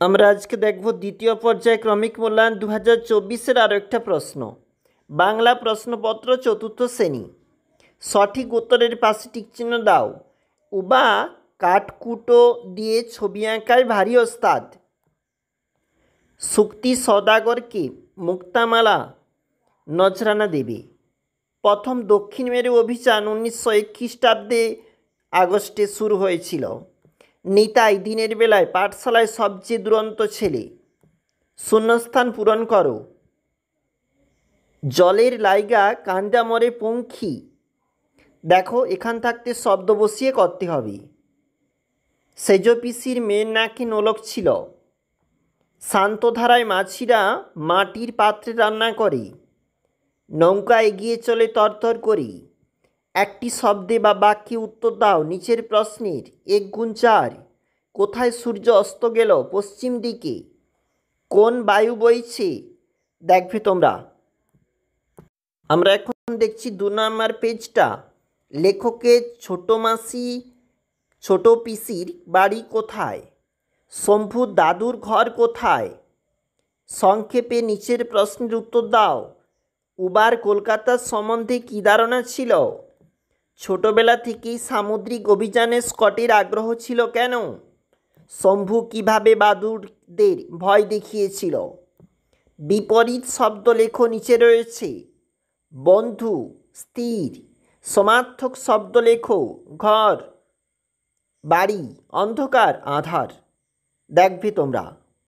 আমরা আজকে দেখব দ্বিতীয় পর্যায়ে ক্রমিক মূল্যায়ন 2024-এর আরও একটা প্রশ্ন। বাংলা প্রশ্নপত্র চতুর্থ শ্রেণী। সঠিক উত্তরের পাশে টিকচিহ্ন দাও। উবা কাঠকুটো দিয়ে ছবি আঁকায় ভারী ওস্তাদ। শুক্তি সওদাগরকে মুক্তামালা নজরানা দেবে। প্রথম দক্ষিণ মেরু অভিযান 1901 খ্রিস্টাব্দে আগস্টে শুরু হয়েছিল। নিতাই দিনের বেলায় পাঠশালায় সবচেয়ে দুরন্ত ছেলে। শূন্যস্থান পূরণ করো। জলের লাইগা কান্দা মরে পঙ্খী। দেখো এখান থাকতে শব্দ বসিয়ে করতে হবে। সেজ পিসির মেয়ের নাকে নোলক ছিল। শান্তধারায় মাছিরা মাটির পাত্রে রান্না করে। নৌকা এগিয়ে চলে তরতর করে। একটি শব্দে বা বাক্যে উত্তর দাও নিচের প্রশ্নের 1 × 4। কোথায় সূর্য অস্ত গেল? পশ্চিম দিকে। কোন বায়ু বইছে? দেখবে তোমরা। আমরা এখন দেখছি 2 নম্বর পেজটা। লেখকের ছোট মাসি ছোট পিসির বাড়ি কোথায়? শম্ভু দাদুর ঘর কোথায়? সংক্ষেপে নিচের প্রশ্নের উত্তর দাও। উবার কলকাতার সম্বন্ধে কী ধারণা ছিল? ছোটবেলা থেকেই সামুদ্রিক অভিযানে স্কটের আগ্রহ ছিল কেন? শম্ভু কীভাবে বাদুড়দের ভয় দেখিয়েছিল? বিপরীত শব্দ লেখো নিচে রয়েছে। বন্ধু, স্থির। সমার্থক শব্দ লেখো। ঘর, বাড়ি, অন্ধকার, আধার। দেখবে তোমরা।